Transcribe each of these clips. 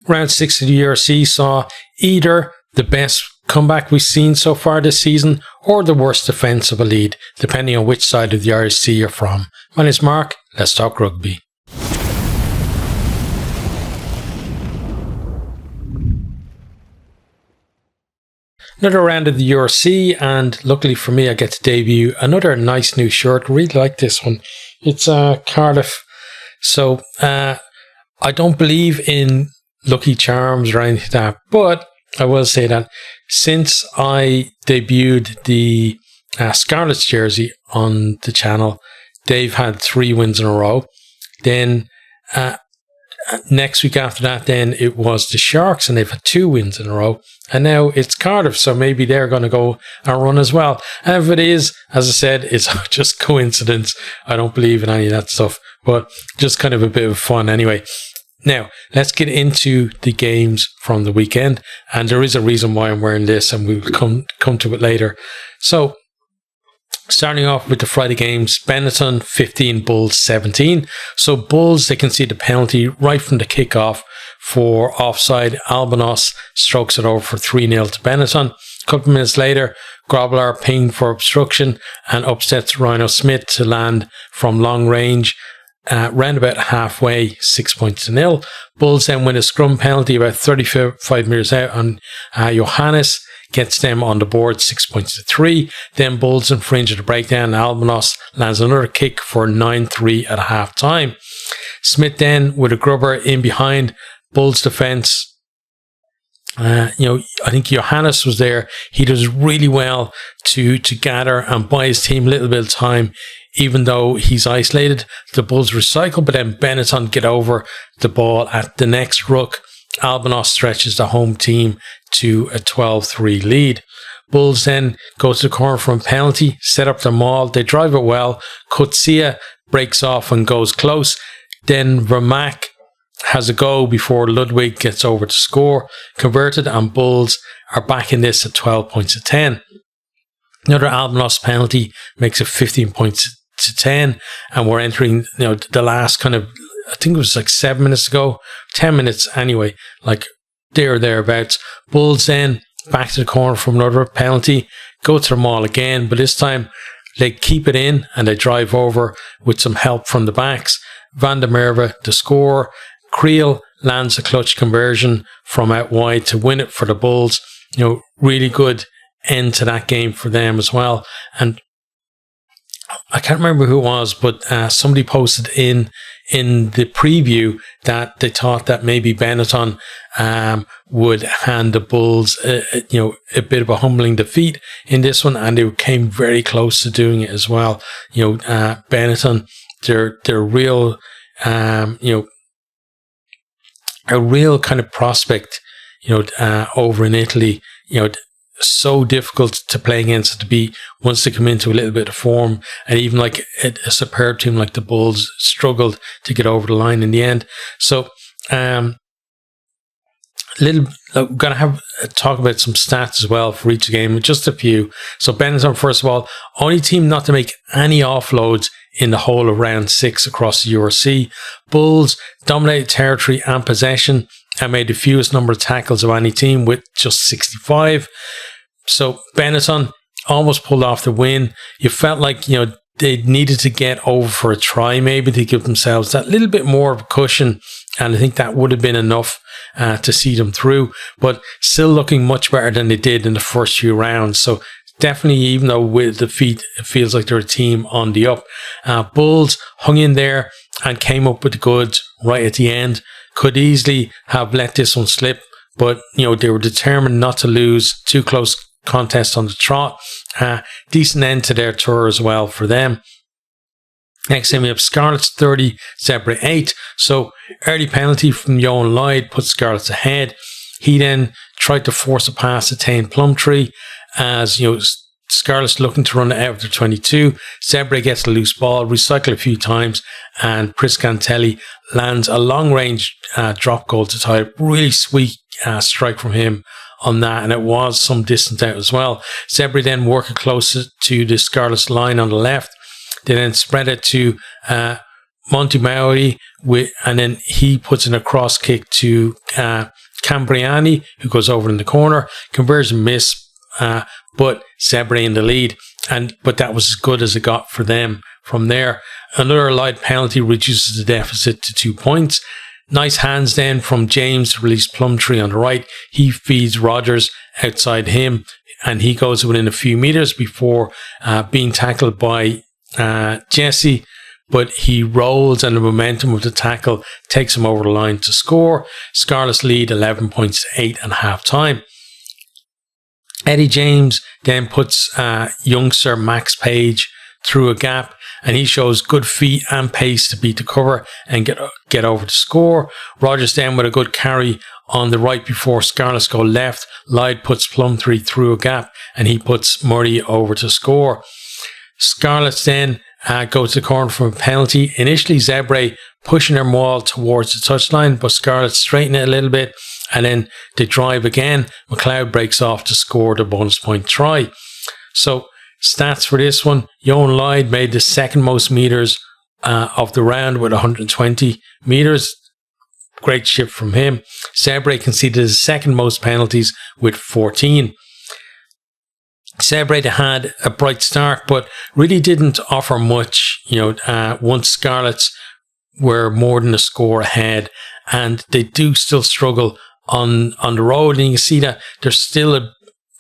round 6 of the URC saw either the best comeback we've seen so far this season or the worst defensive lead, depending on which side of the URC you're from. My name's Mark, let's talk rugby. Another round of the URC, and luckily for me I get to debut another nice new shirt. Really like this one. It's Cardiff. So I don't believe in lucky charms or anything like that, but I will say that since I debuted the Scarlets jersey on the channel, they've had 3 wins in a row. Then next week after that, then it was the Sharks, and they've had 2 wins in a row. And now it's Cardiff, so maybe they're going to go and run as well. And if it is, as I said, it's just coincidence. I don't believe in any of that stuff, but just kind of a bit of fun anyway. Now, let's get into the games from the weekend. And there is a reason why I'm wearing this, and we'll come to it later. So, starting off with the Friday games, Benetton 15, Bulls 17. So Bulls, they can see the penalty right from the kickoff for offside. Albanos strokes it over for 3-0 to Benetton. A couple of minutes later, Grobler pinged for obstruction and upsets Rhino Smith to land from long range. Round about halfway, 6 points to 0. Bulls then win a scrum penalty about 35 metres out on Johannes. Gets them on the board 6 points to 3. Then Bulls infringe at the breakdown. Albanos lands another kick for 9-3 at half time. Smith then with a grubber in behind Bulls defence. I think Johannes was there. He does really well to gather and buy his team a little bit of time, even though he's isolated. The Bulls recycle, but then Benetton get over the ball at the next ruck. Albanos stretches the home team to a 12-3 lead. Bulls then go to the corner from a penalty, set up the maul. They drive it well. Kutsia breaks off and goes close. Then Vermaak has a go before Ludwig gets over to score. Converted, and Bulls are back in this at 12 points to 10. Another Albanos penalty makes it 15 points to 10, and we're entering the last kind of, I think it was like 7 minutes to go, 10 minutes anyway, like there or thereabouts. Bulls then back to the corner from another penalty, go to the maul again, but this time they keep it in and they drive over with some help from the backs. Van der Merwe to score. Creel lands a clutch conversion from out wide to win it for the Bulls. Really good end to that game for them as well. And I can't remember who it was, but somebody posted in the preview that they thought that maybe Benetton would hand the Bulls a bit of a humbling defeat in this one, and they came very close to doing it as well. Benetton, they're real, a real kind of prospect, over in Italy, so difficult to play against, to be once they come into a little bit of form, and even like a superb team like the Bulls struggled to get over the line in the end. So we're going to have talk about some stats as well for each game, just a few. So Benetton, first of all, only team not to make any offloads in the whole of round 6 across the URC. Bulls dominated territory and possession and made the fewest number of tackles of any team with just 65. So Benetton almost pulled off the win. You felt like, they needed to get over for a try, maybe, to give themselves that little bit more of a cushion. And I think that would have been enough to see them through. But still looking much better than they did in the first few rounds. So definitely, even though with defeat, it feels like they're a team on the up. Bulls hung in there and came up with the goods right at the end. Could easily have let this one slip, but they were determined not to lose. 2 close contests on the trot. Decent end to their tour as well for them. Next time we have Scarlets 30, Zebre 8. So early penalty from Johan Lloyd put Scarlets ahead. He then tried to force a pass to Tane Plumtree, as Scarlets looking to run it out of their 22. Zebre gets a loose ball, recycle a few times, and Priscantelli lands a long-range drop goal to tie it. Really sweet strike from him on that, and it was some distance out as well. Zebre then work it closer to the Scarlets line on the left. They then spread it to Monty Maori, and then he puts in a cross kick to Cambriani, who goes over in the corner. Conversion miss, but Zebre in the lead. But that was as good as it got for them from there. Another light penalty reduces the deficit to 2 points. Nice hands then from James to release Plumtree on the right. He feeds Rogers outside him, and he goes within a few metres before being tackled by Jesse. But he rolls, and the momentum of the tackle takes him over the line to score. Scarlets lead 11 points to 8 at half time. Eddie James then puts youngster Max Page through a gap, and he shows good feet and pace to beat the cover and get over to score. Rogers then with a good carry on the right before Scarlets go left. Lyde puts Plumtree through a gap, and he puts Murray over to score. Scarlets then go to the corner from a penalty. Initially, Zebre pushing their maul towards the touchline, but Scarlets straighten it a little bit, and then they drive again. MacLeod breaks off to score the bonus point try. So, stats for this one: Johan Lyde made the second most metres of the round with 120 metres. Great shift from him. Zebre conceded the second most penalties with 14. Zebre had a bright start, but really didn't offer much. Once Scarlets were more than a score ahead, and they do still struggle on the road. And you can see that there's still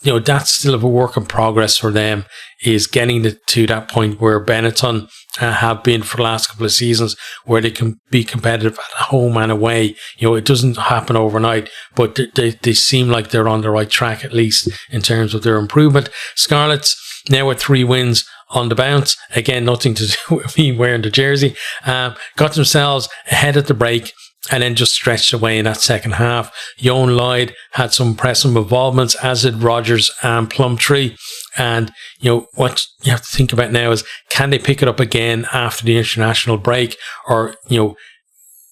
that's still a work in progress for them, is getting to that point where Benetton have been for the last couple of seasons, where they can be competitive at home and away. It doesn't happen overnight, but they seem like they're on the right track, at least in terms of their improvement. Scarlets now with 3 wins on the bounce. Again, nothing to do with me wearing the jersey. Got themselves ahead at the break, and then just stretched away in that second half. Johan Lyde had some impressive involvements, as did Rogers and Plumtree. And, what you have to think about now is, can they pick it up again after the international break? Or,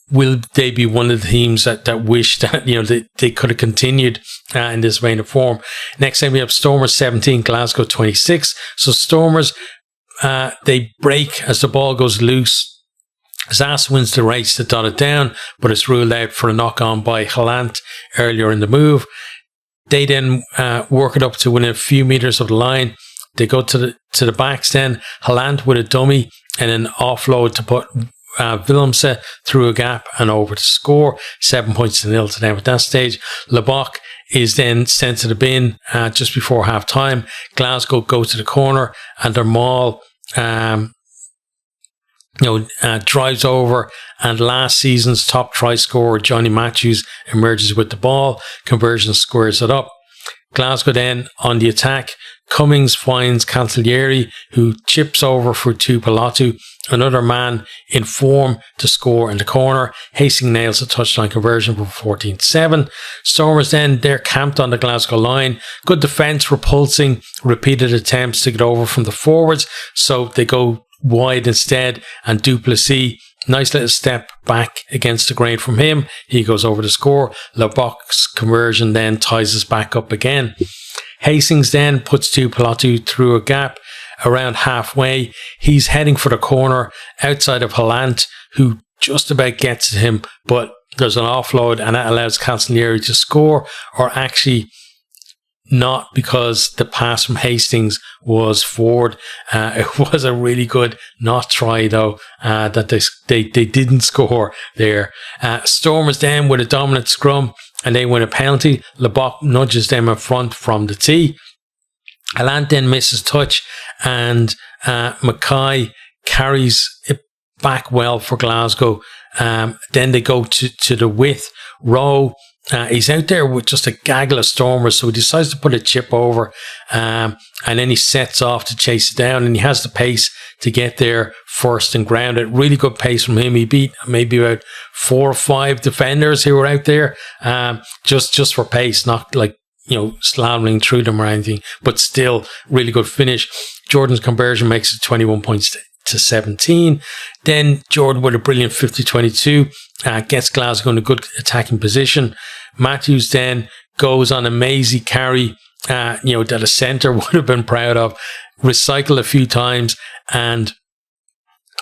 will they be one of the teams that wish that, they could have continued in this vein of form? Next time we have Stormers 17, Glasgow 26. So Stormers, they break as the ball goes loose. Zas wins the race to dot it down, but it's ruled out for a knock-on by Hallant earlier in the move. They then work it up to within a few metres of the line. They go to the backs then. Hallant with a dummy and an offload to put Willemse through a gap and over to score. 7 points to 0 to them at that stage. Lebock is then sent to the bin just before half time. Glasgow go to the corner, and their maul drives over, and last season's top try scorer Johnny Matthews emerges with the ball. Conversion squares it up. Glasgow then on the attack. Cummings finds Cancellieri, who chips over for Tupilatu, another man in form, to score in the corner. Hastings nails a touchline conversion for 14-7. Stormers then, they're camped on the Glasgow line. Good defence, repulsing repeated attempts to get over from the forwards, so they go wide instead, and Duplessis, nice little step back against the grain from him. He goes over to score. Lebock's conversion then ties us back up again. Hastings then puts Tupilatu through a gap around halfway. He's heading for the corner outside of Hallant, who just about gets to him, but there's an offload, and that allows Cancellieri to score, or actually not, because the pass from Hastings was forward. It was a really good not try, though, that they didn't score there. Stormers then with a dominant scrum, and they win a penalty. Lebock nudges them in front from the tee. Hallant then misses touch, and Mackay carries it back well for Glasgow. Then they go to the width. Rowe, he's out there with just a gaggle of Stormers, so he decides to put a chip over, and then he sets off to chase it down, and he has the pace to get there first and ground it. Really good pace from him. He beat maybe about 4 or 5 defenders who were out there, just for pace, not like slaloming through them or anything, but still really good finish. Jordan's conversion makes it 21 points to 17. Then Jordan with a brilliant 50-22 gets Glasgow in a good attacking position. Matthews then goes on a mazy carry that a centre would have been proud of, recycled a few times, and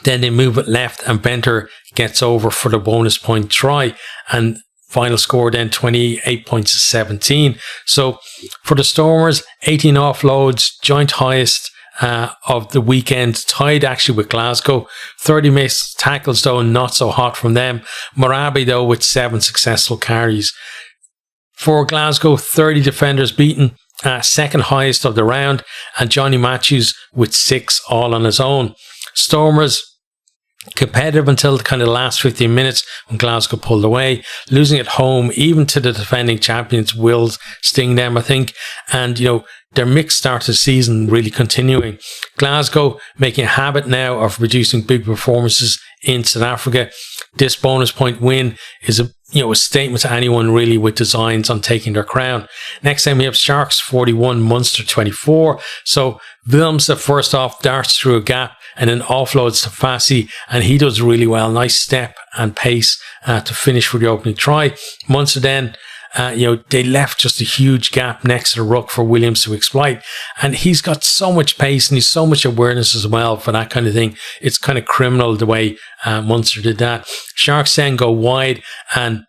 Then they move it left and Benter gets over for the bonus point try. And final score then 28 points to 17. So for the Stormers, 18 offloads, joint highest of the weekend, tied actually with Glasgow. 30 missed tackles though, not so hot from them. Morabi though with 7 successful carries. For Glasgow, 30 defenders beaten, second highest of the round, and Johnny Matthews with 6 all on his own. Stormers competitive until the kind of last 15 minutes when Glasgow pulled away. Losing at home, even to the defending champions, will sting them, I think. And, their mixed start to the season really continuing. Glasgow making a habit now of reducing big performances in South Africa. This bonus point win is a statement to anyone really with designs on taking their crown. Next time we have Sharks 41, Munster 24. So Wilms at first off darts through a gap and then offloads to Fassi, and he does really well. Nice step and pace to finish for the opening try. Munster then, they left just a huge gap next to the ruck for Williams to exploit. And he's got so much pace and he's so much awareness as well for that kind of thing. It's kind of criminal the way Munster did that. Sharks then go wide and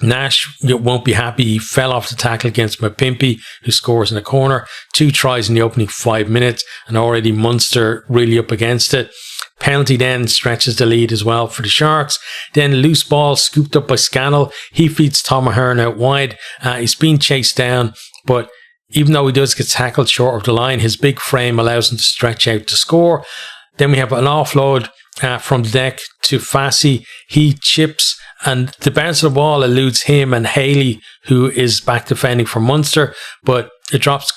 Nash won't be happy. He fell off the tackle against Mapimpi, who scores in the corner. 2 tries in the opening 5 minutes, and already Munster really up against it. Penalty then stretches the lead as well for the Sharks. Then loose ball scooped up by Scannell. He feeds Tom Ahern out wide. He's being chased down, but even though he does get tackled short of the line, his big frame allows him to stretch out to score. Then we have an offload from the deck to Fassi. He chips, and the bounce of the ball eludes him and Haley, who is back defending for Munster, but it drops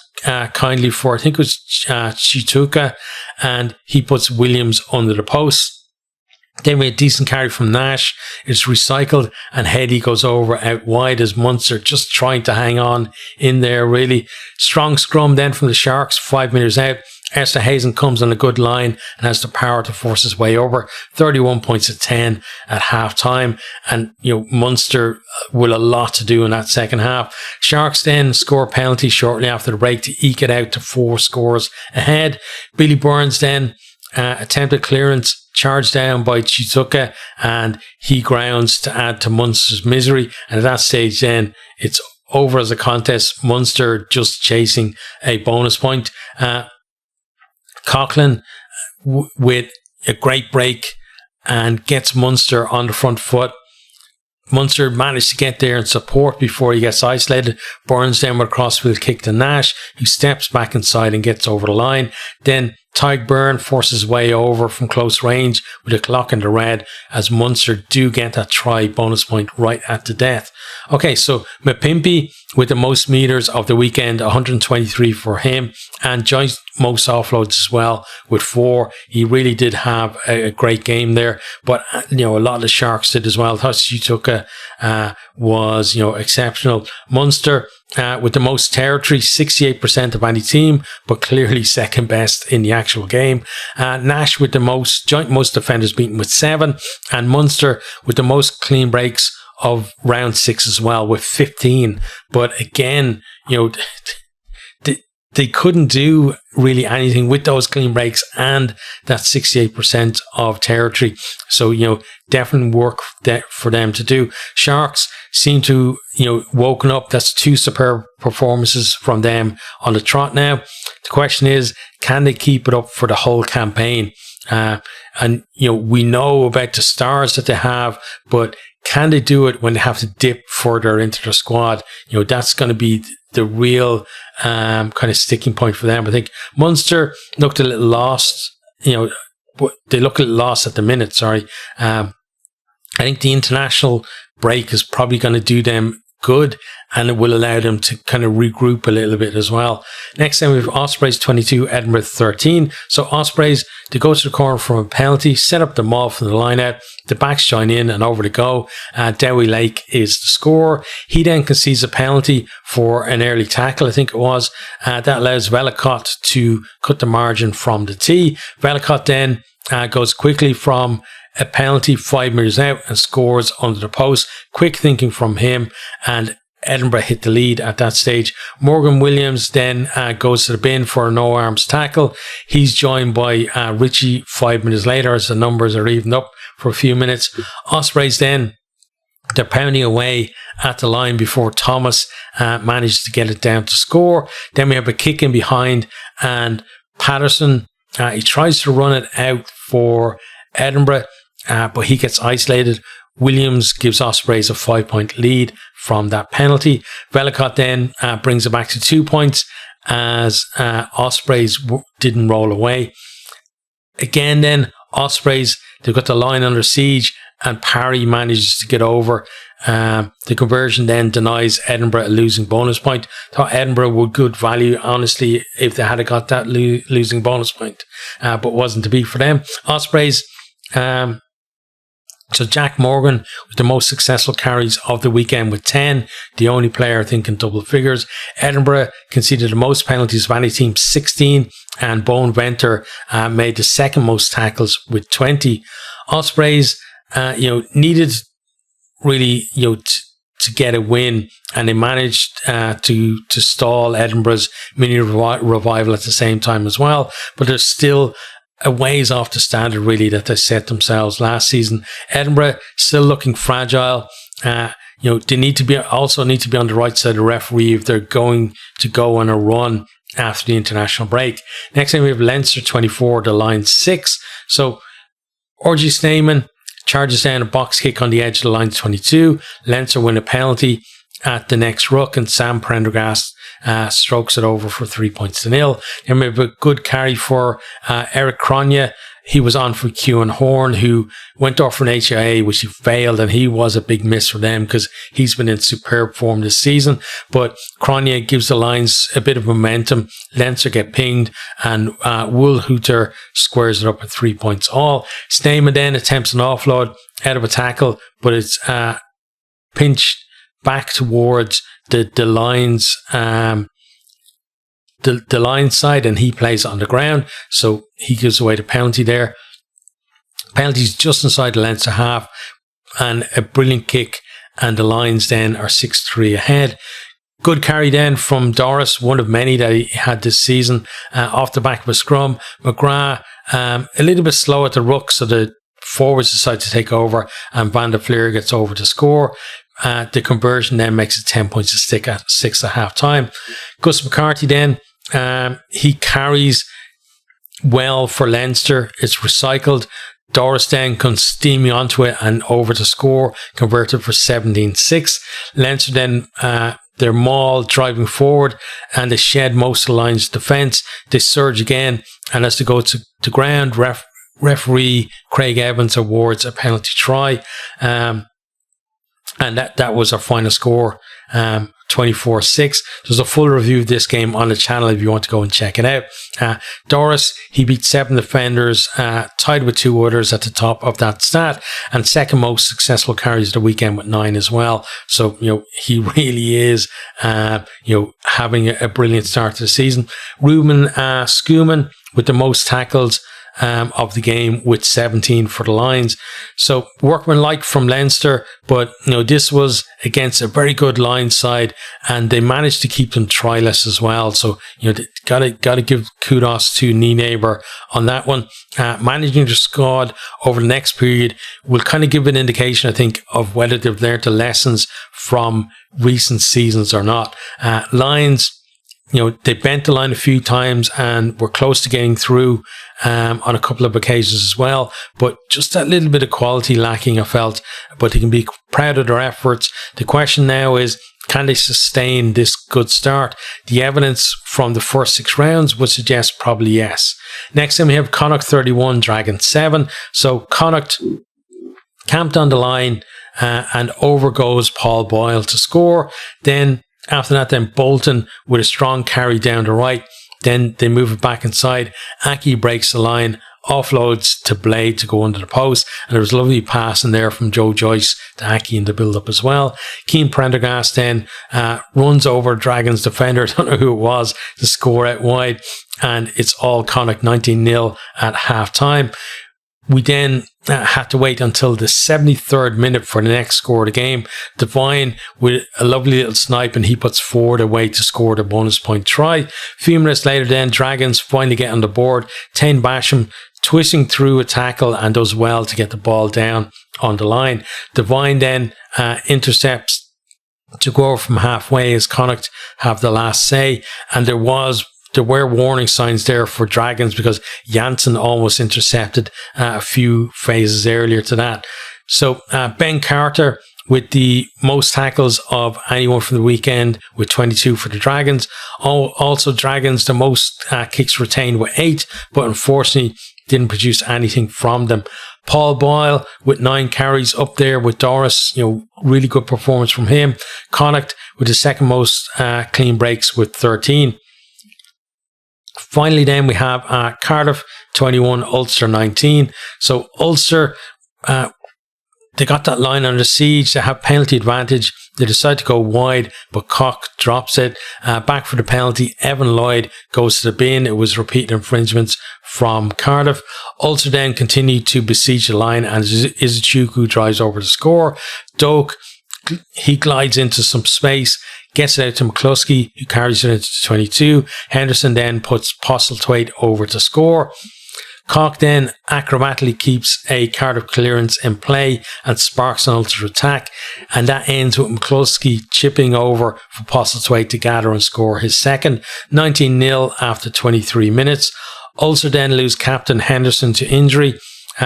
kindly for, I think it was Chituka, and he puts Williams under the post. Then we had a decent carry from Nash. It's recycled and Heady goes over out wide as Munster just trying to hang on in there really. Strong scrum then from the Sharks 5 metres out. Esterhazen comes on a good line and has the power to force his way over. 31 points to 10 at half time. And, Munster will a lot to do in that second half. Sharks then score a penalty shortly after the break to eke it out to 4 scores ahead. Billy Burns then attempted clearance, charged down by Chituka, and he grounds to add to Munster's misery. And at that stage then, it's over as a contest. Munster just chasing a bonus point. Coughlin with a great break and gets Munster on the front foot. Munster managed to get there and support before he gets isolated. Burns then with a crossfield kick to Nash, who steps back inside and gets over the line. Then Tyg Byrne forces his way over from close range with a clock in the red as Munster do get that try bonus point right at the death. Okay, so Mapimpi with the most metres of the weekend, 123 for him, and joint most offloads as well with 4. He really did have a great game there, but a lot of the Sharks did as well. Chituka was exceptional. Munster with the most territory, 68% of any team, but clearly second best in the actual game. Nash with the joint most defenders beaten with 7, and Munster with the most clean breaks of round 6 as well with 15. But again, they couldn't do really anything with those clean breaks and that 68% of territory. So, definitely work for them to do. Sharks seem to, woken up. That's 2 superb performances from them on the trot now. The question is, can they keep it up for the whole campaign? And we know about the stars that they have, but can they do it when they have to dip further into their squad? That's going to be the real kind of sticking point for them. I think Munster looked a little lost. They look a little lost at the minute. Sorry. I think the international break is probably going to do them good, and it will allow them to kind of regroup a little bit as well. Next time we have Ospreys 22, Edinburgh 13. So Ospreys, they go to the corner from a penalty, set up the maul from the line out. The backs join in and over to go. Dowie Lake is the scorer. He then concedes a penalty for an early tackle, I think it was. That allows Velicott to cut the margin from the tee. Velicott then goes quickly from a penalty 5 metres out and scores under the post. Quick thinking from him, and Edinburgh hit the lead at that stage. Morgan Williams then goes to the bin for a no-arms tackle. He's joined by Richie 5 minutes later as the numbers are evened up for a few minutes. Ospreys then, they're pounding away at the line before Thomas manages to get it down to score. Then we have a kick in behind, and Patterson, he tries to run it out for Edinburgh, but he gets isolated. Williams gives Ospreys a 5-point lead from that penalty. Velicott then brings it back to 2 points as Ospreys didn't roll away. Again then, Ospreys, they've got the line under siege, and Parry manages to get over. The conversion then denies Edinburgh a losing bonus point. Thought Edinburgh were good value, honestly, if they had got that losing bonus point, but wasn't to be for them. Ospreys, so Jack Morgan with the most successful carries of the weekend with 10, the only player I think in double figures. Edinburgh conceded the most penalties of any team, 16, and Bone Venter made the second most tackles with 20. Ospreys, needed really, to get a win, and they managed to stall Edinburgh's mini revival at the same time as well. But there's still a ways off the standard really that they set themselves last season. Edinburgh still looking fragile. They need to be on the right side of the referee if they're going to go on a run after the international break. Next time we have Leinster 24, the line 6. So RG Snyman charges down a box kick on the edge of the line 22. Leinster win a penalty at the next ruck, and Sam Prendergast strokes it over for 3-0. Then we have a good carry for Eric Cronje. He was on for Kewan Horn, who went off for an HIA, which he failed, and he was a big miss for them because he's been in superb form this season. But Cronje gives the Lions a bit of momentum. Leinster get pinged, and Woolhooter squares it up at 3 points all. Snyman then attempts an offload out of a tackle, but it's pinched back towards the Lions the line side, and he plays on the ground, so he gives away the penalty there. Penalties just inside the Leinster half, and a brilliant kick, and the Lions then are 6-3 ahead. Good carry then from Doris, one of many that he had this season, off the back of a scrum. McGrath a little bit slow at the ruck, so the forwards decide to take over, and Van der Fleer gets over to score. The conversion then makes it 10 points to stick at 6 at half time. Gus McCarthy then, he carries well for Leinster. It's recycled. Doris then comes steaming onto it and over to score, converted for 17-6. Leinster then, they're mauled driving forward, and they shed most of the Lions' defence. They surge again, and as they go to ground, referee Craig Evans awards a penalty try. And that was our final score, 24-6. There's a full review of this game on the channel if you want to go and check it out. Doris, he beat 7 defenders, tied with 2 others at the top of that stat, and second most successful carries of the weekend with 9 as well. So, he really is, having a brilliant start to the season. Ruben Skuman with the most tackles of the game with 17 for the Lions. So workmanlike from Leinster, but this was against a very good Lions side, and they managed to keep them tryless as well. So gotta give kudos to Nienaber on that one. Managing the squad over the next period will kind of give an indication, I think, of whether they've learned the lessons from recent seasons or not. Lions, they bent the line a few times and were close to getting through on a couple of occasions as well, but just that little bit of quality lacking, I felt. But they can be proud of their efforts. The question now is, can they sustain this good start? The evidence from the first 6 rounds would suggest probably yes. Next time we have Connacht 31, Dragons 7. So Connacht camped on the line, and over goes Paul Boyle to score. Then after that, then Bolton with a strong carry down the right. Then they move it back inside. Aki breaks the line, offloads to Blade to go under the post. And there was a lovely pass in there from Joe Joyce to Aki in the build-up as well. Keane Prendergast then runs over Dragons defender, I don't know who it was, to score out wide. And it's all Connacht 19-0 at half-time. We then had to wait until the 73rd minute for the next score of the game. Devine with a lovely little snipe, and he puts forward away to score the bonus point try. A few minutes later then, Dragons finally get on the board. Tane Basham twisting through a tackle and does well to get the ball down on the line. Devine then intercepts to go over from halfway as Connacht have the last say, and there were warning signs there for Dragons because Janssen almost intercepted a few phases earlier to that. So Ben Carter with the most tackles of anyone from the weekend with 22 for the Dragons. Also Dragons the most kicks retained with 8, but unfortunately didn't produce anything from them. Paul Boyle with 9 carries up there with Doris, really good performance from him. Connacht with the second most clean breaks with 13. Finally then we have Cardiff 21, Ulster 19. So Ulster, they got that line under siege. They have penalty advantage. They decide to go wide, but Cock drops it. Back for the penalty. Evan Lloyd goes to the bin. It was repeated infringements from Cardiff. Ulster then continued to besiege the line, and Izuchuku drives over to score. Doak, he glides into some space, gets it out to McCluskey, who carries it into 22. Henderson then puts Postlethwaite over to score. Cock then acrobatically keeps a Cardiff clearance in play and sparks an Ulster attack, and that ends with McCluskey chipping over for Postlethwaite to gather and score his second. 19-0 after 23 minutes. Ulster then lose captain Henderson to injury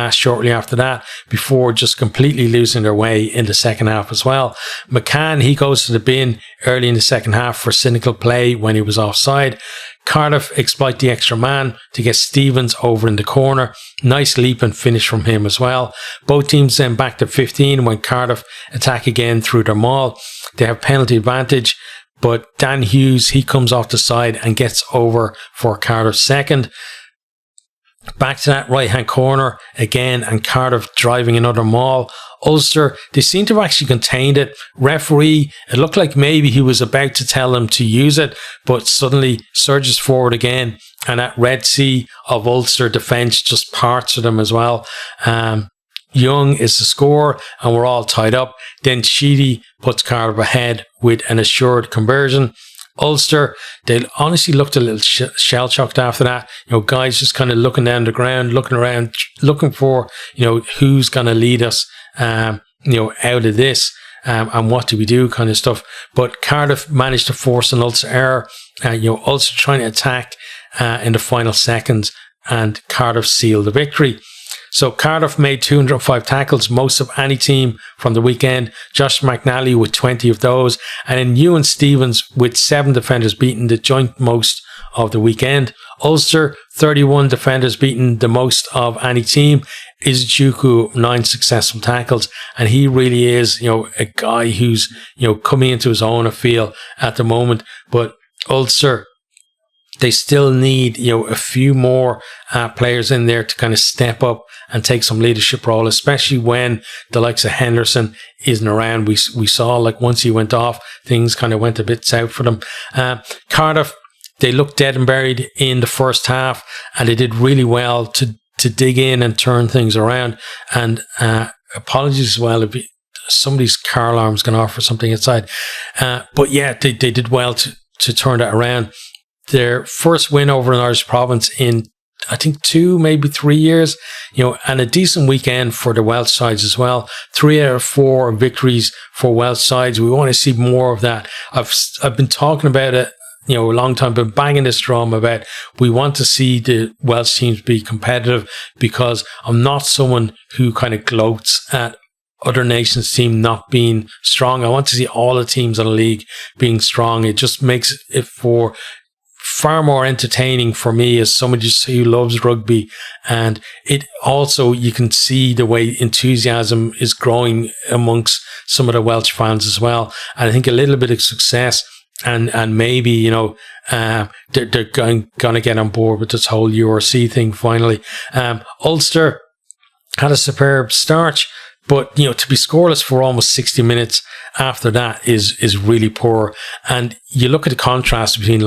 shortly after that, before just completely losing their way in the second half as well. McCann, he goes to the bin early in the second half for cynical play when he was offside. Cardiff exploit the extra man to get Stevens over in the corner. Nice leap and finish from him as well. Both teams then back to 15 when Cardiff attack again through their maul. They have penalty advantage, but Dan Hughes, he comes off the side and gets over for Cardiff's second. Back to that right-hand corner again, and Cardiff driving another maul. Ulster, they seem to have actually contained it. Referee, it looked like maybe he was about to tell them to use it, but suddenly surges forward again, and that Red Sea of Ulster defence just parts of them as well. Young is the score, and we're all tied up. Then Sheedy puts Cardiff ahead with an assured conversion. Ulster, they honestly looked a little shell-shocked after that. Guys just kind of looking down the ground, looking around, looking for, who's going to lead us, out of this, and what do we do kind of stuff. But Cardiff managed to force an Ulster error. Ulster trying to attack in the final seconds, and Cardiff sealed the victory. So Cardiff made 205 tackles, most of any team from the weekend. Josh McNally with 20 of those. And then Ewan Stevens with 7 defenders beaten, the joint most of the weekend. Ulster, 31 defenders beaten, the most of any team. Izuchuku, 9 successful tackles. And he really is, a guy who's, coming into his own, I feel, at the moment. But Ulster, they still need, a few more players in there to kind of step up and take some leadership role, especially when the likes of Henderson isn't around. We saw, like, once he went off, things kind of went a bit south for them. Cardiff, they looked dead and buried in the first half, and they did really well to dig in and turn things around. And apologies as well if somebody's car alarm's gone off or something inside. But yeah, they did well to turn that around. Their first win over an Irish province in, I think, 2, maybe 3 years, and a decent weekend for the Welsh sides as well. 3 out of 4 victories for Welsh sides. We want to see more of that. I've been talking about it, a long time, been banging this drum about we want to see the Welsh teams be competitive, because I'm not someone who kind of gloats at other nations' team not being strong. I want to see all the teams in the league being strong. It just makes it for far more entertaining for me as somebody who loves rugby. And it also, you can see the way enthusiasm is growing amongst some of the Welsh fans as well. And I think a little bit of success and maybe, they're going to get on board with this whole URC thing finally. Ulster had a superb start. But, to be scoreless for almost 60 minutes after that is really poor. And you look at the contrast between,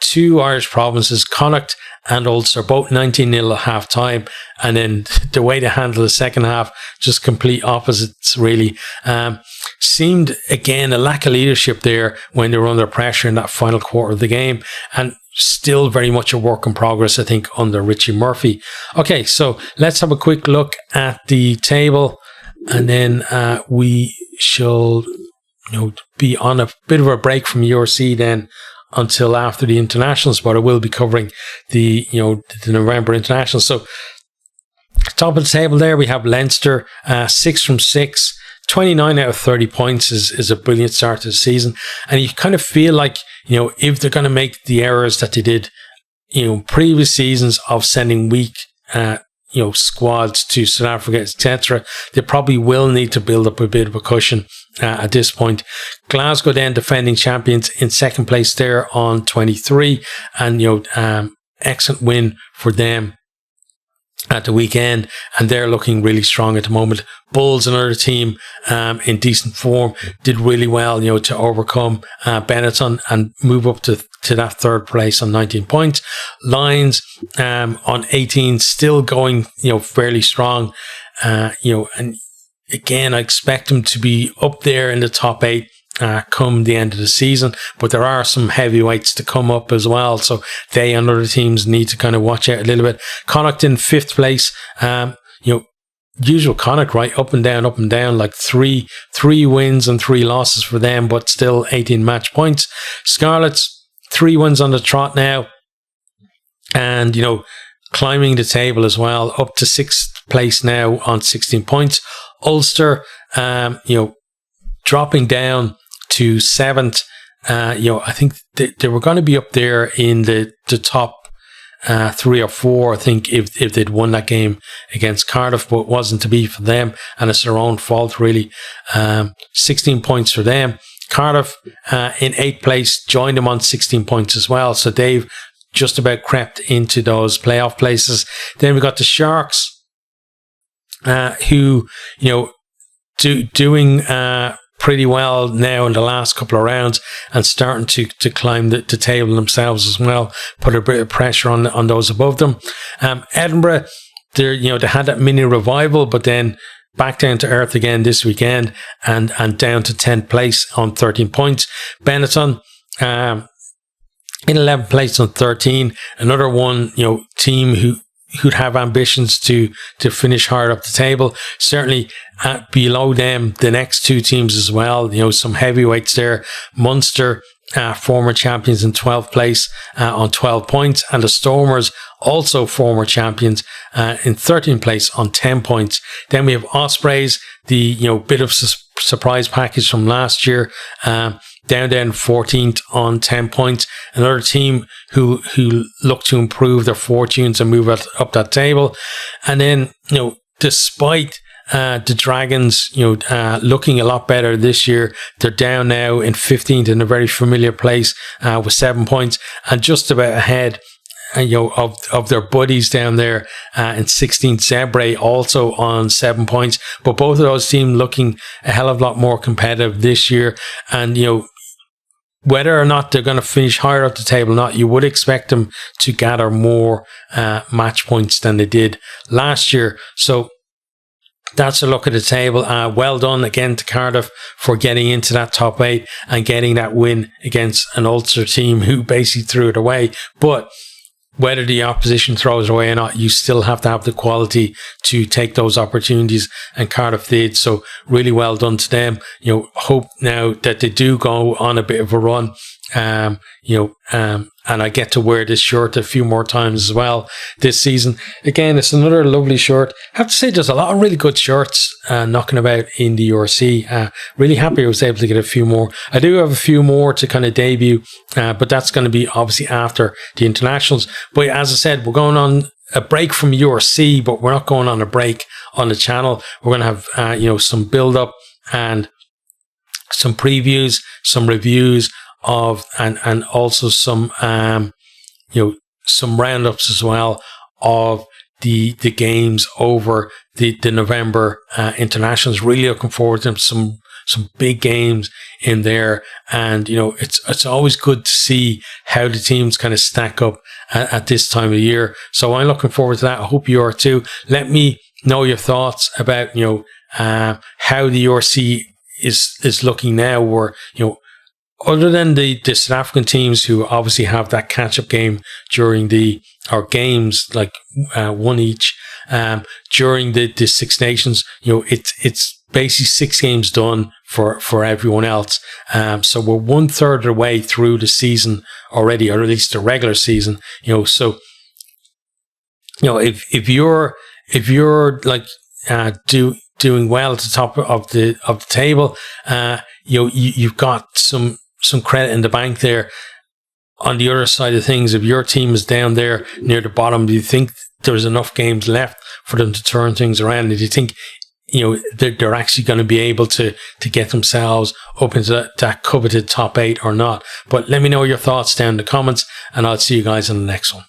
two Irish provinces, Connacht and Ulster, both 19-0 at half time. And then the way they handle the second half, just complete opposites, really. Seemed, again, a lack of leadership there when they were under pressure in that final quarter of the game. And still very much a work in progress, I think, under Richie Murphy. Okay, so let's have a quick look at the table. And then we shall, be on a bit of a break from URC then until after the internationals. But I will be covering the November internationals. So top of the table there, we have Leinster, 6 from 6. 29 out of 30 points is a brilliant start to the season. And you kind of feel like, if they're going to make the errors that they did, previous seasons of sending weak, squads to South Africa, etc., they probably will need to build up a bit of a cushion at this point. Glasgow then defending champions in second place there on 23, and excellent win for them at the weekend, and they're looking really strong at the moment. Bulls, another team in decent form, did really well, to overcome Benetton and move up to that third place on 19 points. Lions on 18, still going, fairly strong, and again, I expect them to be up there in the top 8 come the end of the season, but there are some heavyweights to come up as well, so they and other teams need to kind of watch out a little bit. Connacht in 5th place, usual Connacht, right, up and down, like three wins and 3 losses for them, but still 18 match points. Scarlets, 3 wins on the trot now, and climbing the table as well, up to 6th place now on 16 points. Ulster, dropping down to 7th. I think they were going to be up there in the top 3 or 4, I think, if they'd won that game against Cardiff, but it wasn't to be for them, and it's their own fault, really. 16 points for them. Cardiff in 8th place, joined them on 16 points as well, so they've just about crept into those playoff places. Then we got the Sharks, who, doing pretty well now in the last couple of rounds and starting to climb the table themselves as well, put a bit of pressure on those above them. Edinburgh, they had that mini revival, but then back down to earth again this weekend and down to 10th place on 13 points. Benetton in 11th place on 13. Another one, team who'd have ambitions to finish higher up the table. Certainly below them, the next 2 teams as well, some heavyweights there. Munster, former champions, in 12th place on 12 points, and the Stormers, also former champions, in 13th place on 10 points. Then we have Ospreys, the bit of surprise package from last year, down 14th on 10 points. Another team who look to improve their fortunes and move up that table. And then, despite the Dragons, looking a lot better this year, they're down now in 15th in a very familiar place with 7 points, and just about ahead of their buddies down there in 16th, Zebre, also on 7 points. But both of those teams looking a hell of a lot more competitive this year. And, whether or not they're going to finish higher up the table or not, you would expect them to gather more match points than they did last year. So that's a look at the table. Well done again to Cardiff for getting into that top 8 and getting that win against an Ulster team who basically threw it away. But whether the opposition throws it away or not, you still have to have the quality to take those opportunities, and Cardiff did. So really well done to them. Hope now that they do go on a bit of a run, and I get to wear this shirt a few more times as well this season. Again, it's another lovely shirt. I have to say, there's a lot of really good shirts knocking about in the URC. Really happy I was able to get a few more. I do have a few more to kind of debut, but that's going to be obviously after the internationals. But as I said, we're going on a break from URC, but we're not going on a break on the channel. We're going to have some build up and some previews, some reviews of, and also some some roundups as well of the games over the November internationals. Really looking forward to some big games in there, and it's always good to see how the teams kind of stack up at this time of year. So I'm looking forward to that. I hope you are too. Let me know your thoughts about how the URC is looking now, where other than the South African teams who obviously have that catch-up game during games like one each during the Six Nations, it's basically 6 games done for everyone else. So we're 1/3 of the way through the season already, or at least the regular season. So if you're like doing well at the top of the table, you've got some credit in the bank there. On the other side of things, if your team is down there near the bottom, do you think there's enough games left for them to turn things around? And do you think they're actually going to be able to get themselves up into that coveted top 8 or not? But let me know your thoughts down in the comments, and I'll see you guys in the next one.